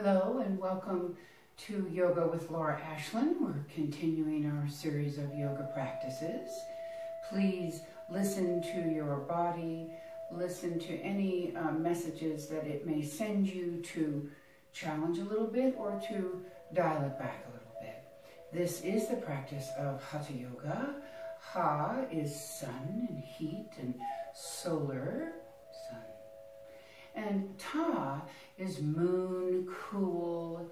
Hello and welcome to Yoga with Laura Ashland. We're continuing our series of yoga practices. Please listen to your body, listen to any messages that it may send you to challenge a little bit or to dial it back a little bit. This is the practice of Hatha Yoga. Ha is sun and heat and solar, sun. And Ta is moon, cool,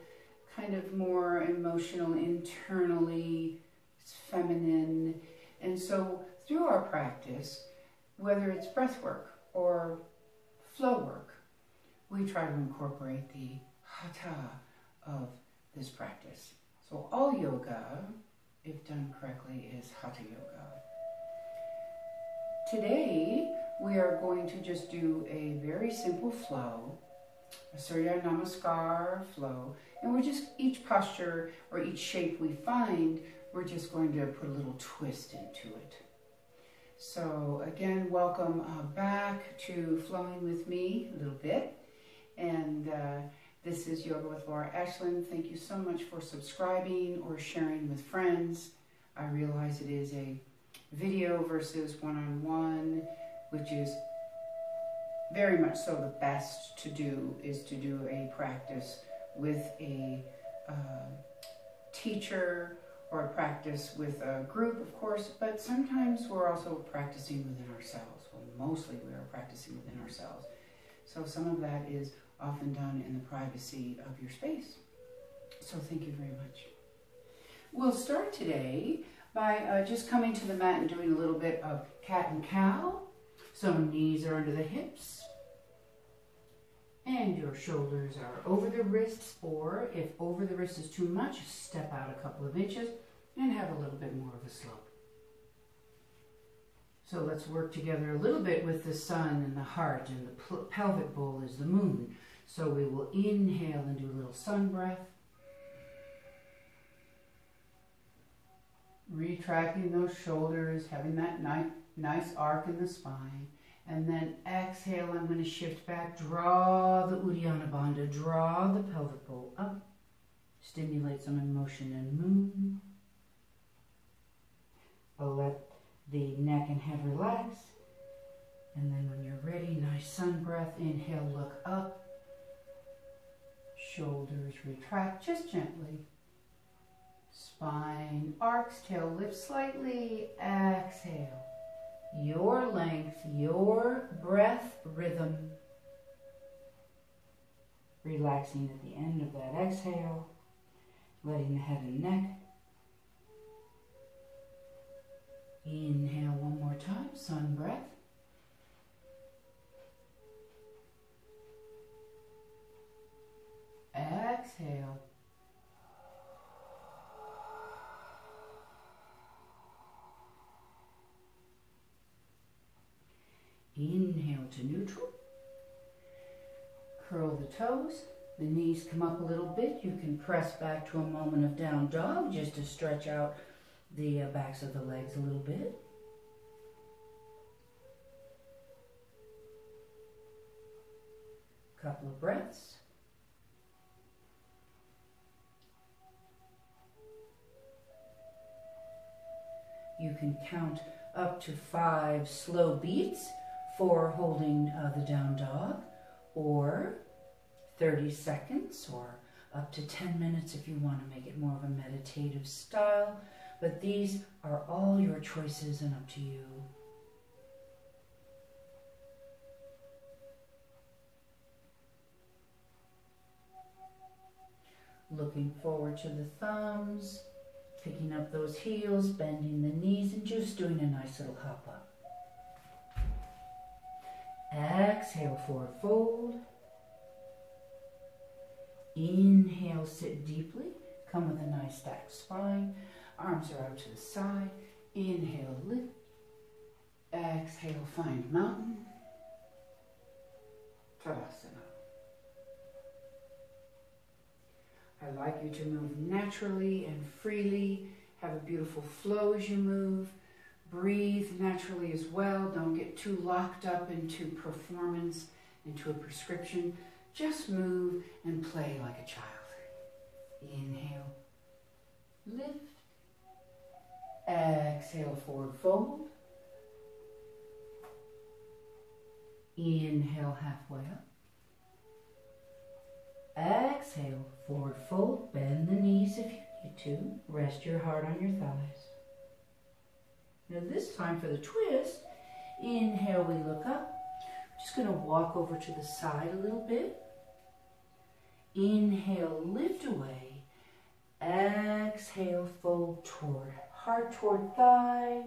kind of more emotional internally, it's feminine. And so through our practice, whether it's breath work or flow work, we try to incorporate the Hatha of this practice. So all yoga, if done correctly, is Hatha Yoga. Today, we are going to just do a very simple flow, a Surya Namaskar flow, and we're just, each posture or each shape we find, we're just going to put a little twist into it. So again, welcome back to Flowing with Me a little bit. And this is Yoga with Laura Ashland. Thank you so much for subscribing or sharing with friends. I realize it is a video versus one-on-one, which is very much so the best to do, is to do a practice with a teacher or a practice with a group, of course, but sometimes we're also practicing within ourselves. Well, mostly we are practicing within ourselves. So some of that is often done in the privacy of your space. So thank you very much. We'll start today by just coming to the mat and doing a little bit of cat and cow. So knees are under the hips and your shoulders are over the wrists, or if over the wrist is too much, step out a couple of inches and have a little bit more of a slope. So let's work together a little bit with the sun and the heart, and the pelvic bowl is the moon. So we will inhale and do a little sun breath. Retracting those shoulders, having that nice arc in the spine. And then exhale, I'm going to shift back. Draw the Uddiyana Bandha, draw the pelvic bowl up. Stimulate some emotion and moon. Let the neck and head relax. And then when you're ready, nice sun breath. Inhale, look up. Shoulders retract just gently. Spine arcs, tail lifts slightly. Exhale. Your length, your breath rhythm. Relaxing at the end of that exhale. Letting the head and neck. Inhale one more time, sun breath. Exhale. Inhale to neutral. Curl the toes. The knees come up a little bit. You can press back to a moment of down dog just to stretch out the backs of the legs a little bit. Couple of breaths. You can count up to 5 slow beats for holding the down dog, or 30 seconds, or up to 10 minutes if you want to make it more of a meditative style. But these are all your choices and up to you. Looking forward to the thumbs, picking up those heels, bending the knees, and just doing a nice little hop up. Exhale, forward fold. Inhale, sit deeply. Come with a nice stacked spine. Arms are out to the side. Inhale, lift. Exhale, find mountain. Tadasana. I'd like you to move naturally and freely. Have a beautiful flow as you move. Breathe naturally as well. Don't get too locked up into performance, into a prescription. Just move and play like a child. Inhale, lift. Exhale, forward fold. Inhale, halfway up. Exhale, forward fold. Bend the knees if you need to. Rest your heart on your thighs. Now this time for the twist, inhale, we look up. Just going to walk over to the side a little bit. Inhale, lift away. Exhale, fold toward. Heart toward thigh.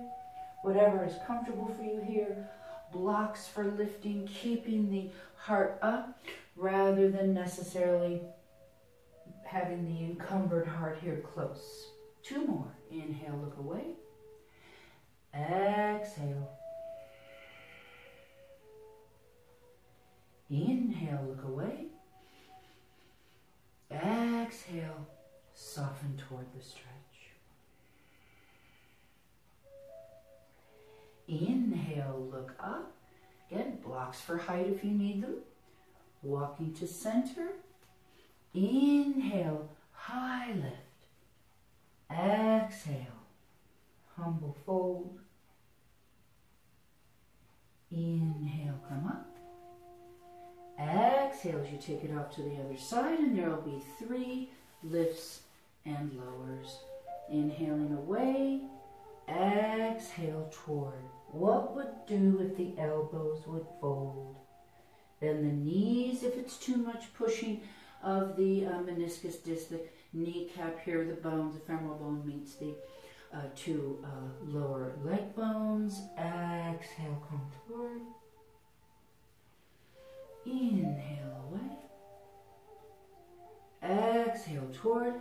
Whatever is comfortable for you here. Blocks for lifting, keeping the heart up rather than necessarily having the encumbered heart here close. 2 more. Inhale, look away. Exhale. Inhale, look away. Exhale, soften toward the stretch. Inhale, look up. Again, blocks for height if you need them. Walking to center. Inhale, high lift. Exhale, humble fold. Inhale, come up. Exhale as you take it off to the other side, and there will be 3 lifts and lowers. Inhaling away, exhale toward. What would do if the elbows would fold? Then the knees, if it's too much pushing of the meniscus disc, the kneecap here, the bones, the femoral bone meets the 2 lower leg bones. Exhale, come toward. Inhale away. Exhale toward.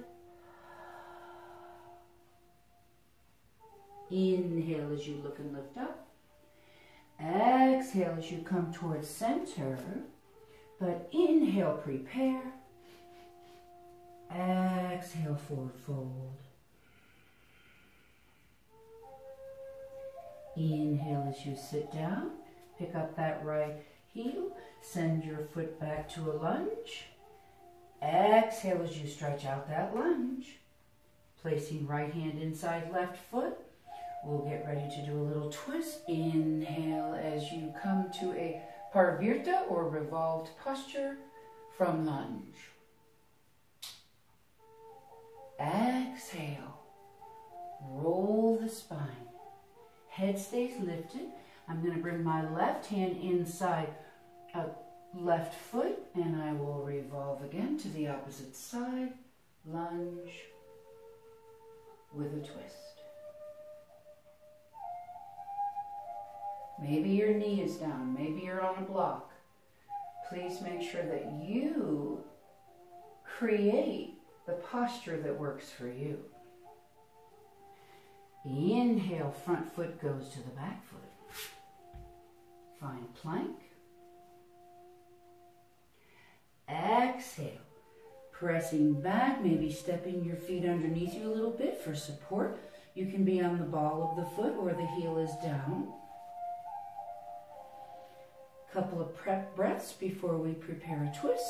Inhale as you look and lift up. Exhale as you come towards center. But inhale, prepare. Exhale, forward fold. Inhale as you sit down. Pick up that right heel. Send your foot back to a lunge. Exhale as you stretch out that lunge. Placing right hand inside left foot. We'll get ready to do a little twist. Inhale as you come to a Parivirta or revolved posture from lunge. Exhale. Roll the spine. Head stays lifted. I'm going to bring my left hand inside left foot, and I will revolve again to the opposite side. Lunge with a twist. Maybe your knee is down. Maybe you're on a block. Please make sure that you create the posture that works for you. Inhale, front foot goes to the back foot. Find plank. Exhale, pressing back, maybe stepping your feet underneath you a little bit for support. You can be on the ball of the foot or the heel is down. Couple of prep breaths before we prepare a twist.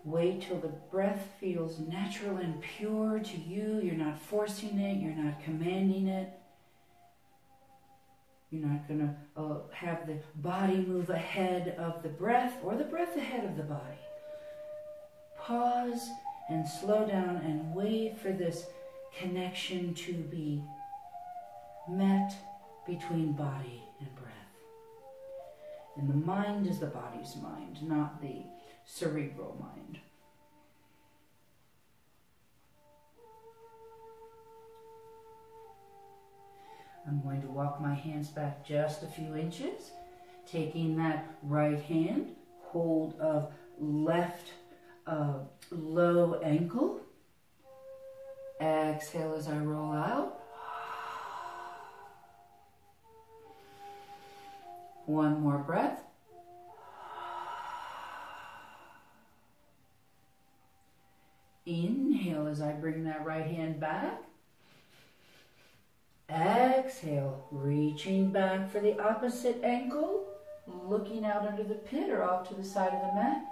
Wait till the breath feels natural and pure to you. You're not forcing it. You're not commanding it. You're not going to have the body move ahead of the breath or the breath ahead of the body. Pause and slow down and wait for this connection to be met between body and breath. And the mind is the body's mind, not the cerebral mind. I'm going to walk my hands back just a few inches, taking that right hand, hold of left low ankle. Exhale as I roll out. One more breath. Inhale as I bring that right hand back. Exhale, reaching back for the opposite ankle, looking out under the pit or off to the side of the mat.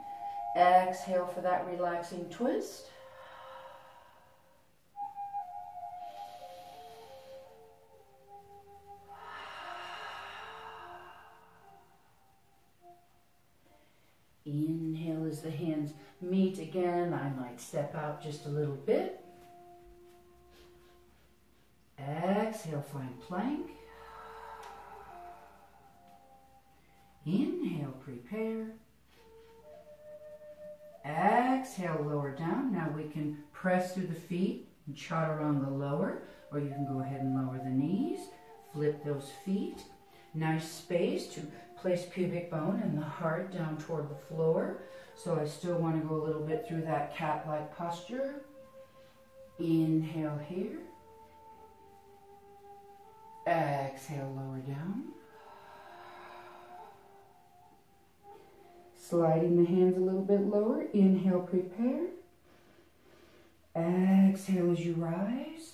Exhale for that relaxing twist. Inhale as the hands meet again. I might step out just a little bit. Exhale, find plank. Inhale, prepare. Exhale, lower down. Now we can press through the feet and chaturanga lower, or you can go ahead and lower the knees. Flip those feet. Nice space to place pubic bone and the heart down toward the floor. So I still want to go a little bit through that cat-like posture. Inhale here. Exhale, lower down. Sliding the hands a little bit lower. Inhale, prepare. Exhale as you rise.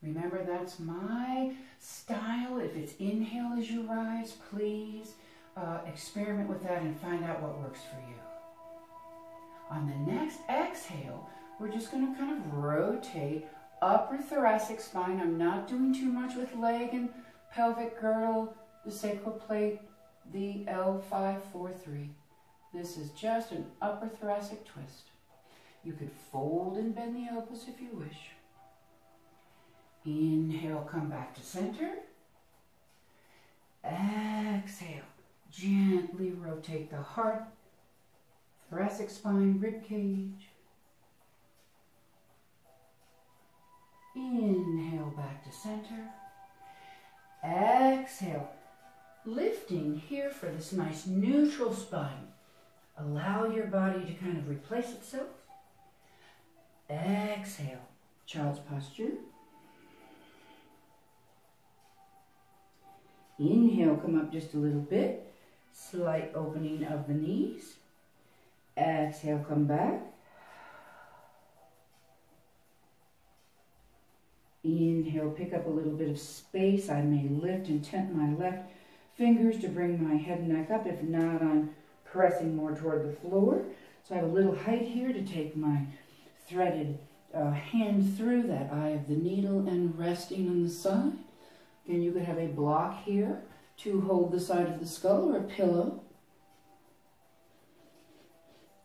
Remember, that's my style. If it's inhale as you rise, please experiment with that and find out what works for you. On the next exhale, we're just going to kind of rotate upper thoracic spine. I'm not doing too much with leg and pelvic girdle, the sacral plate, the L543. This is just an upper thoracic twist. You could fold and bend the elbows if you wish. Inhale, come back to center. Exhale, gently rotate the heart, thoracic spine, rib cage. Inhale, back to center. Exhale, lifting here for this nice neutral spine. Allow your body to kind of replace itself. Exhale, child's posture. Inhale, come up just a little bit. Slight opening of the knees. Exhale, come back. Inhale, pick up a little bit of space. I may lift and tent my left fingers to bring my head and neck up. If not, I'm pressing more toward the floor. So I have a little height here to take my threaded hand through that eye of the needle and resting on the side. Again, you could have a block here to hold the side of the skull or a pillow.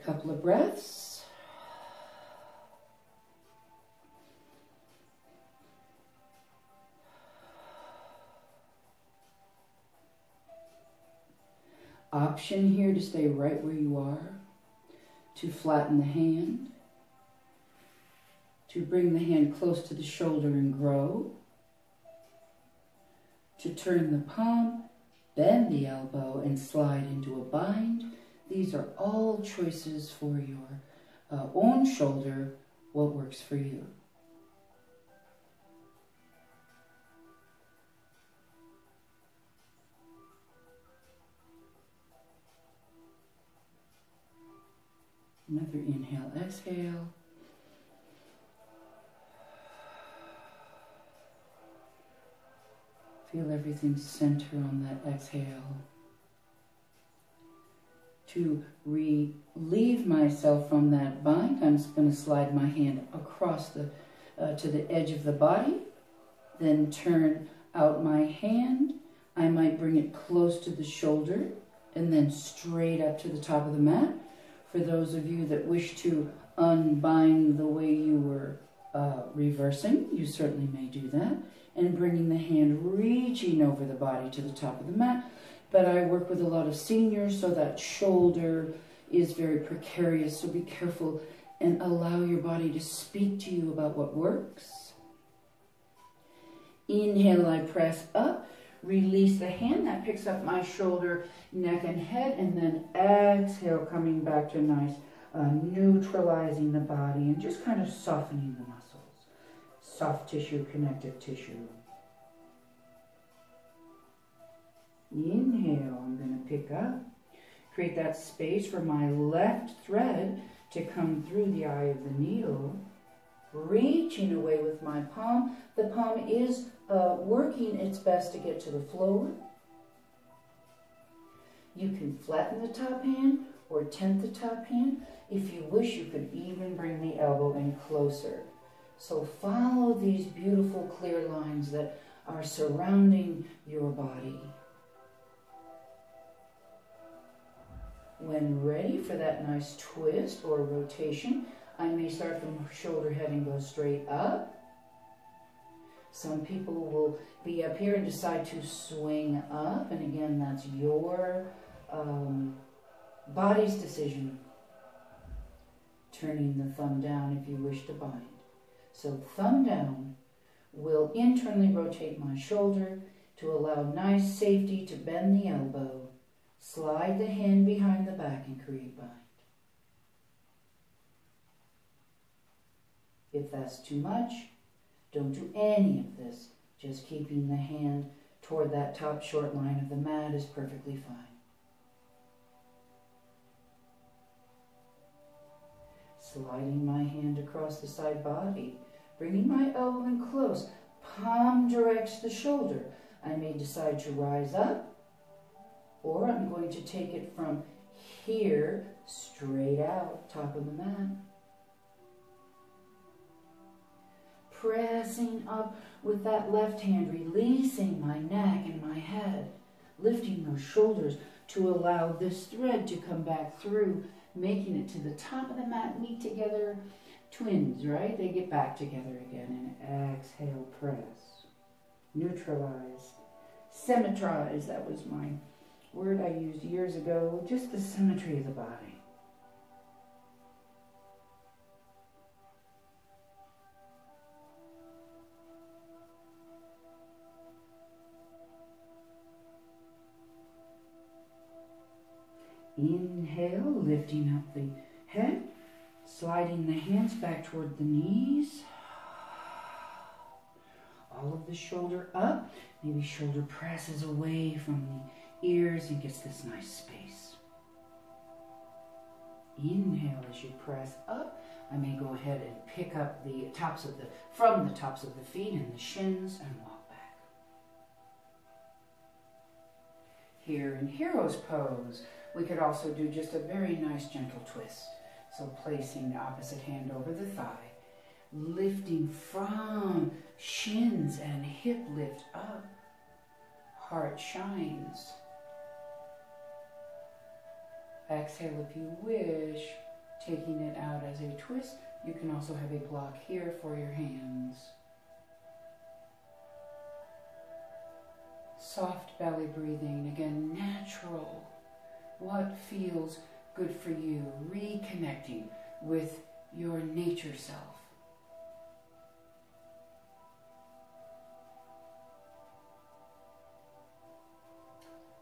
Couple of breaths. Option here to stay right where you are, to flatten the hand, to bring the hand close to the shoulder and grow, to turn the palm, bend the elbow, and slide into a bind. These are all choices for your own shoulder, what works for you. Another inhale, exhale. Feel everything center on that exhale. To relieve myself from that bind, I'm just going to slide my hand across the to the edge of the body, then turn out my hand. I might bring it close to the shoulder and then straight up to the top of the mat. For those of you that wish to unbind the way you were reversing, you certainly may do that. And bringing the hand reaching over the body to the top of the mat. But I work with a lot of seniors, so that shoulder is very precarious. So be careful and allow your body to speak to you about what works. Inhale, I press up. Release the hand. That picks up my shoulder, neck, and head. And then exhale, coming back to a nice neutralizing the body and just kind of softening the muscles. Soft tissue, connective tissue. Inhale, I'm going to pick up. Create that space for my left thread to come through the eye of the needle, reaching away with my palm. The palm is working its best to get to the floor. You can flatten the top hand or tent the top hand. If you wish, you could even bring the elbow in closer. So follow these beautiful clear lines that are surrounding your body. When ready for that nice twist or rotation, I may start from shoulder head and go straight up. Some people will be up here and decide to swing up, and again, that's your body's decision. Turning the thumb down if you wish to bind. So thumb down will internally rotate my shoulder to allow nice safety to bend the elbow. Slide the hand behind the back and create bind. If that's too much, don't do any of this. Just keeping the hand toward that top short line of the mat is perfectly fine. Sliding my hand across the side body, bringing my elbow in close. Palm directs the shoulder. I may decide to rise up, or I'm going to take it from here straight out, top of the mat. Pressing up with that left hand, releasing my neck and my head, lifting those shoulders to allow this thread to come back through, making it to the top of the mat, meet together, twins, right? They get back together again, and exhale, press, neutralize, symmetrize. That was my word I used years ago, just the symmetry of the body. Inhale, lifting up the head, sliding the hands back toward the knees. All of the shoulder up. Maybe shoulder presses away from the ears and gets this nice space. Inhale as you press up. I may go ahead and pick up the tops of from the tops of the feet and the shins and walk back. Here in Hero's Pose, we could also do just a very nice gentle twist. So placing the opposite hand over the thigh, lifting from shins and hip lift up. Heart shines. Exhale if you wish, taking it out as a twist. You can also have a block here for your hands. Soft belly breathing, again natural. What feels good for you? Reconnecting with your nature self.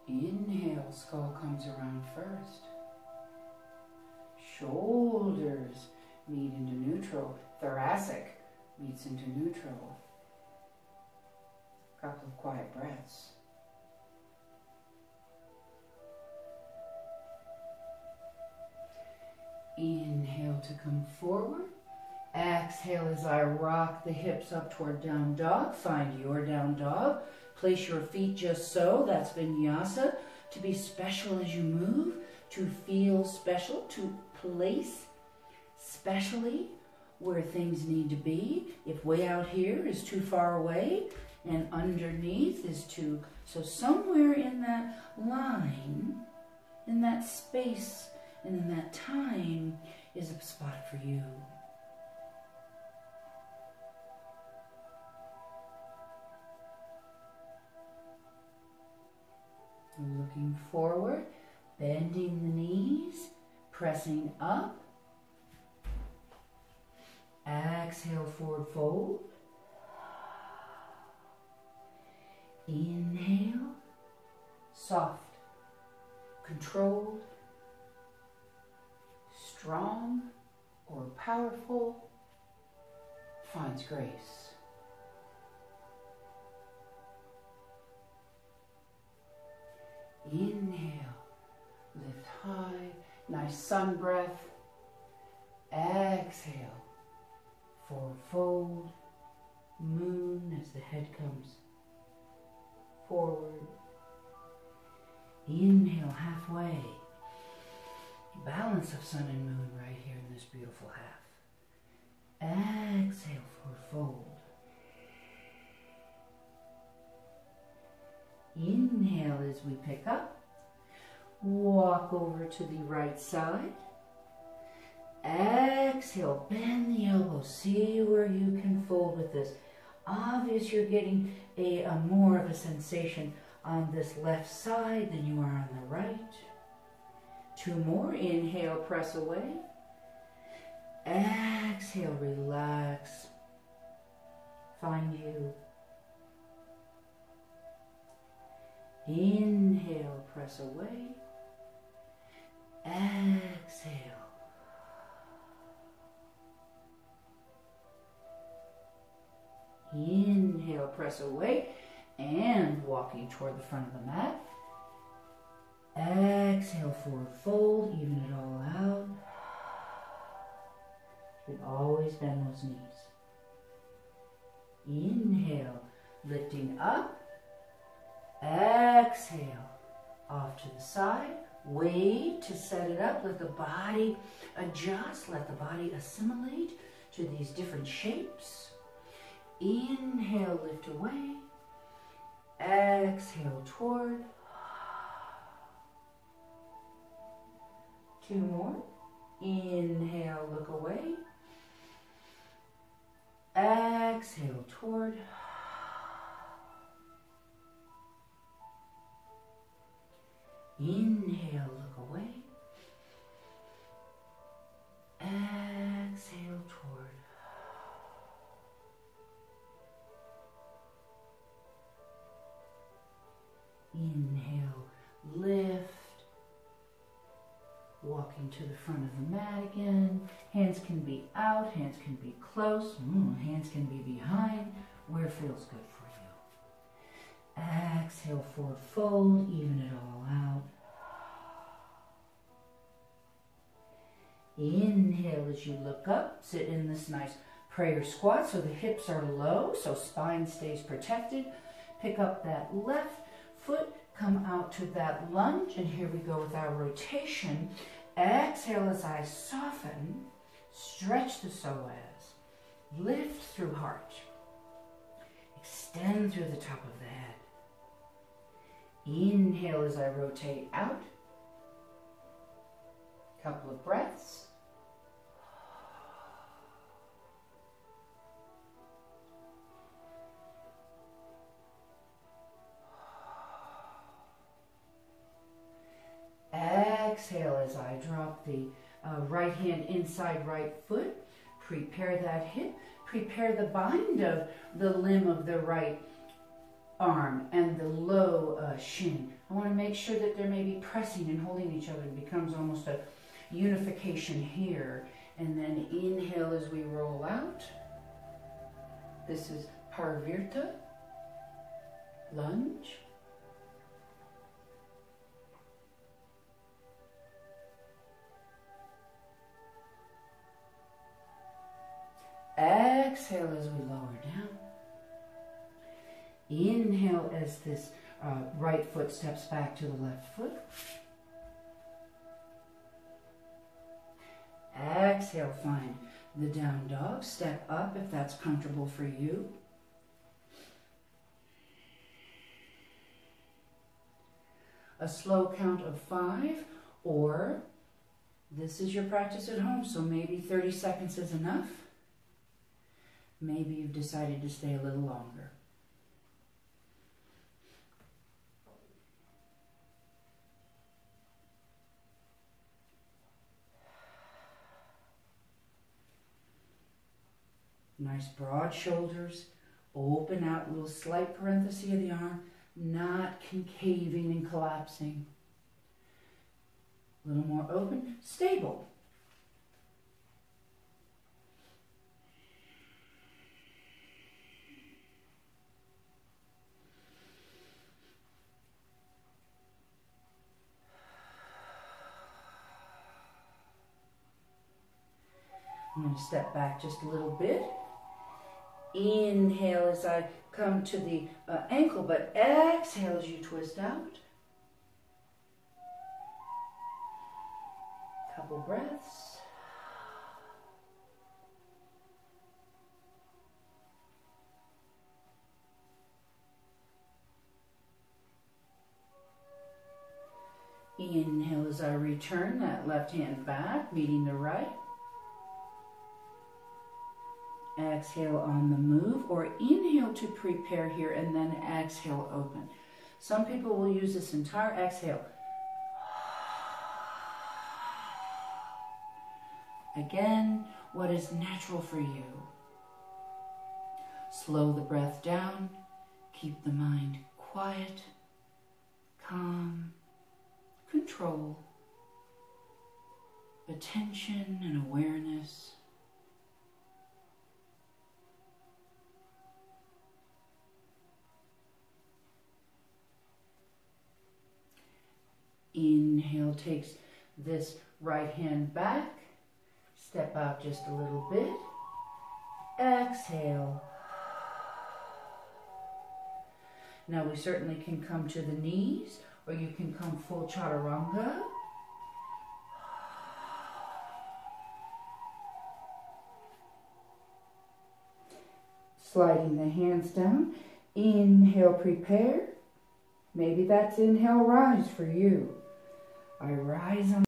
Inhale, skull comes around first. Shoulders meet into neutral. Thoracic meets into neutral. A couple of quiet breaths. Inhale to come forward. Exhale as I rock the hips up toward down dog. Find your down dog. Place your feet just so. That's vinyasa. To be special as you move. To feel special. To place specially where things need to be. If way out here is too far away and underneath is too... So somewhere in that line, in that space, and in that time is a spot for you. Looking forward, bending the knees, pressing up. Exhale, forward fold. Inhale, soft, controlled, strong or powerful, finds grace. Inhale, lift high, nice sun breath. Exhale, forward fold, moon as the head comes forward. Inhale, halfway. Balance of sun and moon right here in this beautiful half. Exhale, forward fold. Inhale as we pick up. Walk over to the right side. Exhale, bend the elbows. See where you can fold with this. Obvious you're getting a more of a sensation on this left side than you are on the right. 2 more. Inhale, press away. Exhale, relax. Find you. Inhale, press away. Exhale. Inhale, press away, and walking toward the front of the mat. Exhale, forward fold, even it all out. You can always bend those knees. Inhale, lifting up. Exhale, off to the side. Wait to set it up. Let the body adjust. Let the body assimilate to these different shapes. Inhale, lift away. Exhale, toward. 2 more. Inhale, look away. Exhale, toward. Inhale, look away. Exhale, toward. Inhale, lift. Walking to the front of the mat again. Hands can be out, hands can be close, hands can be behind, where feels good for you. Exhale, forward fold, even it all out. Inhale as you look up, sit in this nice prayer squat so the hips are low, so spine stays protected. Pick up that left foot, come out to that lunge, and here we go with our rotation. Exhale as I soften, stretch the psoas, lift through heart, extend through the top of the head. Inhale as I rotate out. Couple of breaths. Exhale as I drop the right hand inside right foot. Prepare that hip. Prepare the bind of the limb of the right arm and the low shin. I want to make sure that there may be pressing and holding each other. It becomes almost a unification here. And then inhale as we roll out. This is Parvirta, lunge. Exhale as we lower down. Inhale as this right foot steps back to the left foot. Exhale, find the down dog. Step up if that's comfortable for you. A slow count of 5, or this is your practice at home, so maybe 30 seconds is enough. Maybe you've decided to stay a little longer. Nice broad shoulders, open out, little slight parenthesis of the arm, not concaving and collapsing. A little more open, stable. I'm going to step back just a little bit. Inhale as I come to the ankle, but exhale as you twist out. Couple breaths. Inhale as I return that left hand back, meeting the right. Exhale on the move, or inhale to prepare here and then exhale open. Some people will use this entire exhale. Again, what is natural for you. Slow the breath down. Keep the mind quiet, calm, control, attention and awareness. Inhale takes this right hand back. Step out just a little bit. Exhale. Now we certainly can come to the knees, or you can come full chaturanga. Sliding the hands down. Inhale, prepare. Maybe that's inhale, rise for you. I rise on.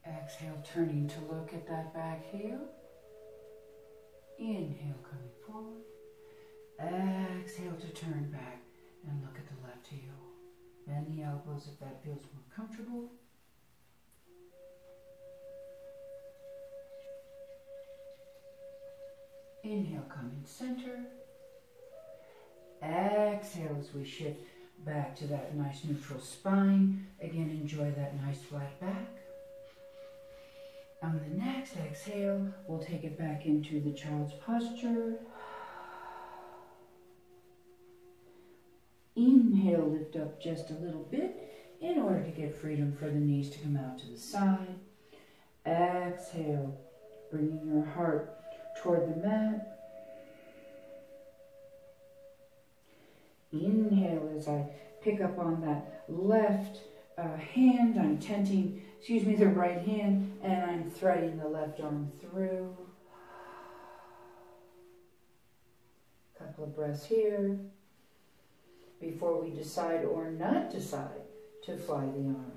Exhale, turning to look at that back heel. Inhale, coming forward. Exhale to turn back and look at the left heel. Bend the elbows if that feels more comfortable. Inhale, coming center. Exhale as we shift back to that nice neutral spine. Again, enjoy that nice flat back. On the next exhale, we'll take it back into the child's posture. Inhale, lift up just a little bit in order to get freedom for the knees to come out to the side. Exhale, bringing your heart toward the mat. Inhale as I pick up on that left hand. I'm tenting, the right hand, and I'm threading the left arm through. Couple of breaths here before we decide or not decide to fly the arm.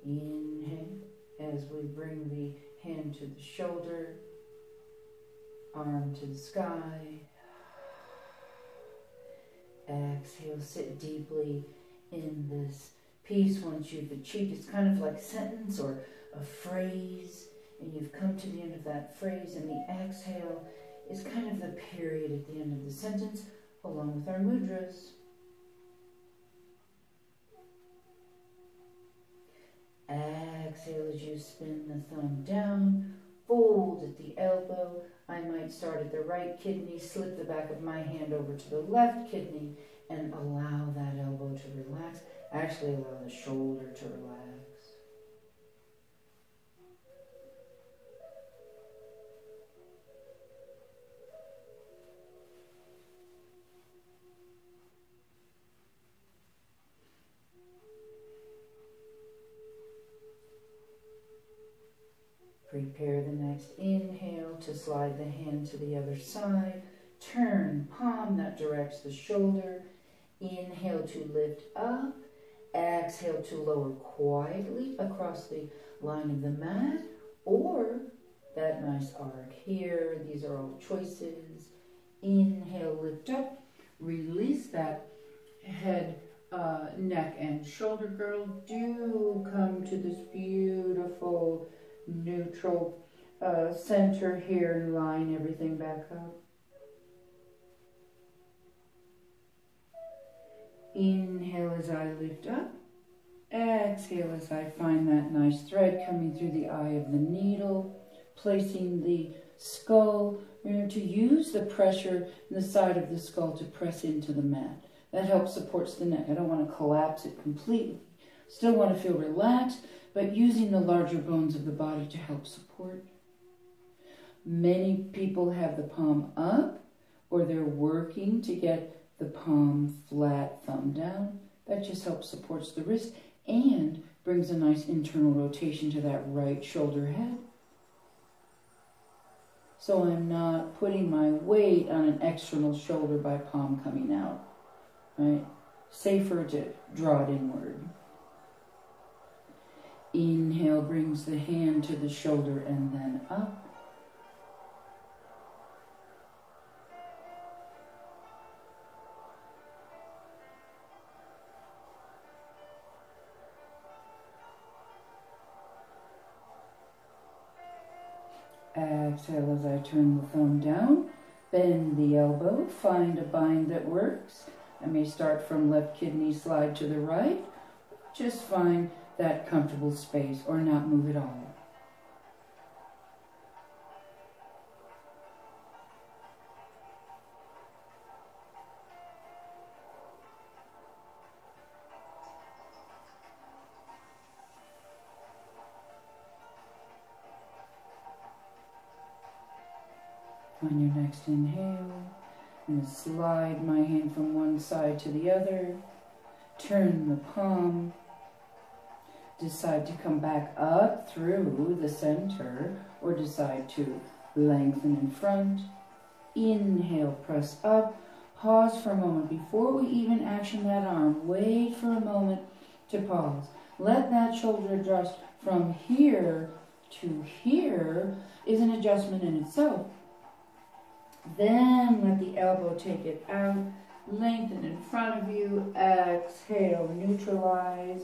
Inhale as we bring the hand to the shoulder, arm to the sky. Exhale, sit deeply in this piece once you've achieved. It's kind of like a sentence or a phrase, and you've come to the end of that phrase, and the exhale is kind of the period at the end of the sentence, along with our mudras. Exhale as you spin the thumb down, fold at the elbow. I might start at the right kidney, slip the back of my hand over to the left kidney, and allow that elbow to relax. Actually allow the shoulder to relax. Prepare the next inhale to slide the hand to the other side. Turn palm that directs the shoulder. Inhale to lift up. Exhale to lower quietly across the line of the mat, or that nice arc here. These are all choices. Inhale, lift up. Release that head, neck, and shoulder girdle. Do come to this beautiful neutral center here and line everything back up. Inhale as I lift up. Exhale as I find that nice thread coming through the eye of the needle, placing the skull. Remember to use the pressure in the side of the skull to press into the mat. That helps supports the neck. I don't want to collapse it completely. Still want to feel relaxed, but using the larger bones of the body to help support. Many people have the palm up, or they're working to get the palm flat, thumb down. That just helps supports the wrist and brings a nice internal rotation to that right shoulder head. So I'm not putting my weight on an external shoulder by palm coming out, right? Safer to draw it inward. Inhale brings the hand to the shoulder and then up. Exhale as I turn the thumb down, bend the elbow, find a bind that works. I may start from left kidney, slide to the right. Just find that comfortable space or not move at all. On your next inhale, I'm going to slide my hand from one side to the other, turn the palm, decide to come back up through the center, or decide to lengthen in front. Inhale, press up, pause for a moment. Before we even action that arm, wait for a moment to pause. Let that shoulder adjust from here to here is an adjustment in itself. Then let the elbow take it out, lengthen in front of you, exhale, neutralize,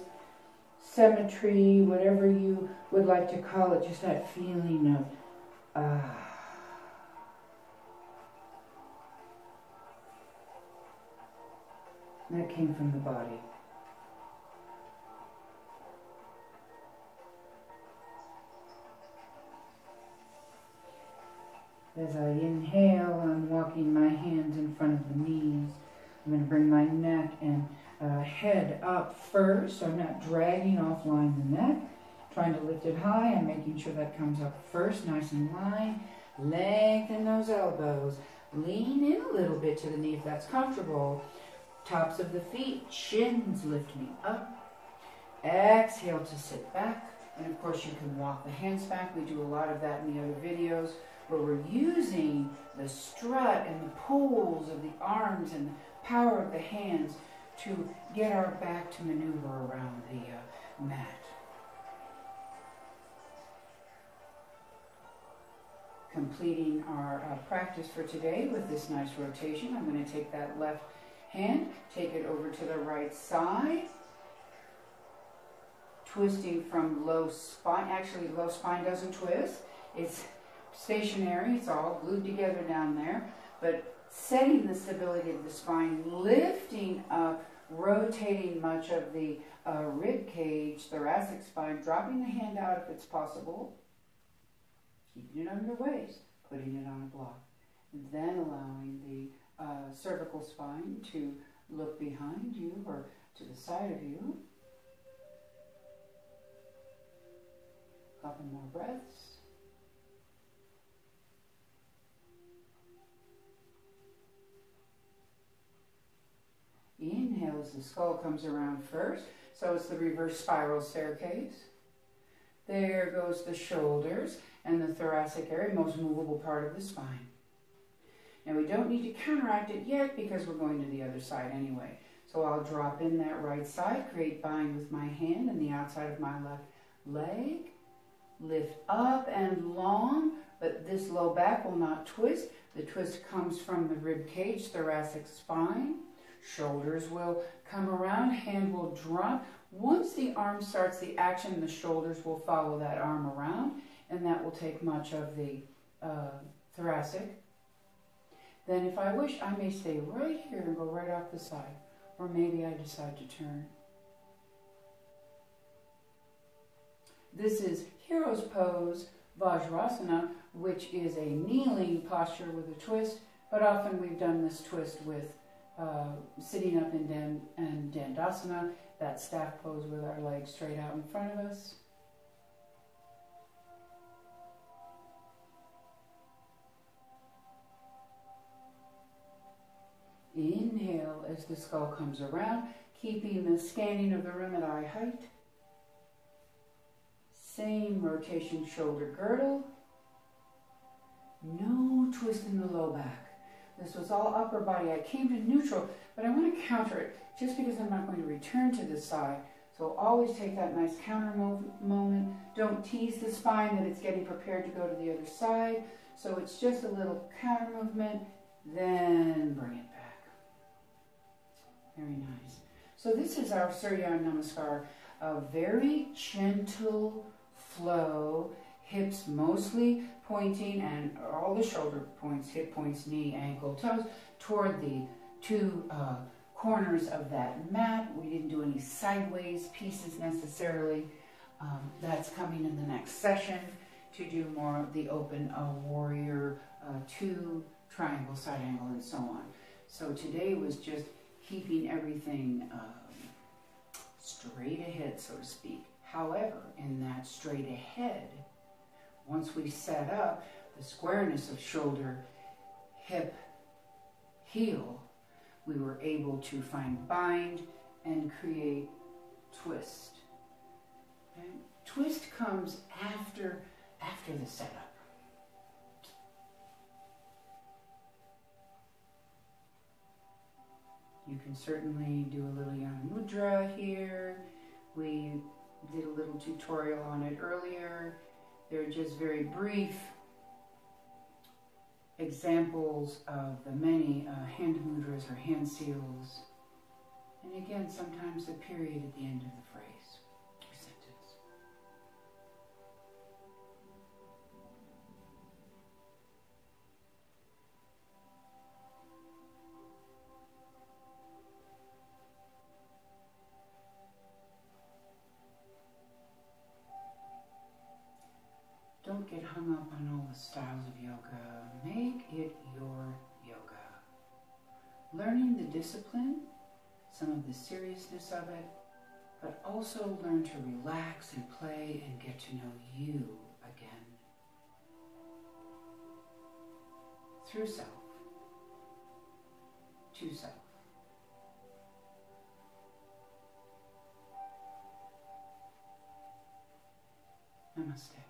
symmetry, whatever you would like to call it, just that feeling of that came from the body. As I inhale, I'm walking my hands in front of the knees. I'm going to bring my neck and head up first, so I'm not dragging offline the neck. Trying to lift it high, I'm making sure that comes up first, nice and line. Lengthen those elbows. Lean in a little bit to the knee if that's comfortable. Tops of the feet, shins lift me up. Exhale to sit back. And of course you can walk the hands back. We do a lot of that in the other videos, where we're using the strut and the pulls of the arms and the power of the hands to get our back to maneuver around the mat. Completing our practice for today with this nice rotation, I'm going to take that left hand, take it over to the right side, twisting from low spine. Actually, low spine doesn't twist. It's stationary, it's all glued together down there, but setting the stability of the spine, lifting up, rotating much of the rib cage, thoracic spine, dropping the hand out if it's possible, keeping it under the waist, putting it on a block, and then allowing the cervical spine to look behind you or to the side of you. A couple more breaths. Inhale as the skull comes around first. So it's the reverse spiral staircase. There goes the shoulders and the thoracic area, most movable part of the spine. Now we don't need to counteract it yet because we're going to the other side anyway. So I'll drop in that right side, create bind with my hand and the outside of my left leg. Lift up and long, but this low back will not twist. The twist comes from the rib cage, thoracic spine. Shoulders will come around, hand will drop. Once the arm starts the action, the shoulders will follow that arm around, and that will take much of the thoracic. Then if I wish, I may stay right here and go right off the side, or maybe I decide to turn. This is hero's pose, Vajrasana, which is a kneeling posture with a twist, but often we've done this twist with sitting up in Dandasana, that staff pose with our legs straight out in front of us. Inhale as the skull comes around, keeping the scanning of the room at eye height. Same rotation, shoulder girdle. No twist in the low back. This was all upper body. I came to neutral, but I want to counter it just because I'm not going to return to this side. So always take that nice counter moment. Don't tease the spine that it's getting prepared to go to the other side. So it's just a little counter movement, then bring it back. Very nice. So this is our Surya Namaskar, a very gentle flow, hips mostly pointing and all the shoulder points, hip points, knee, ankle, toes, toward the two corners of that mat. We didn't do any sideways pieces necessarily. That's coming in the next session to do more of the open warrior, two, triangle, side angle, and so on. So today was just keeping everything straight ahead, so to speak. However, in that straight ahead, once we set up the squareness of shoulder, hip, heel, we were able to find bind and create twist. Okay? Twist comes after the setup. You can certainly do a little Yana Mudra here. We did a little tutorial on it earlier. They're just very brief examples of the many hand mudras or hand seals. And again, sometimes a period at the end of the phrase or sentence. Don't get hung up on all the styles of yoga. Make it your yoga. Learning the discipline, some of the seriousness of it, but also learn to relax and play and get to know you again. Through self, to self. Namaste.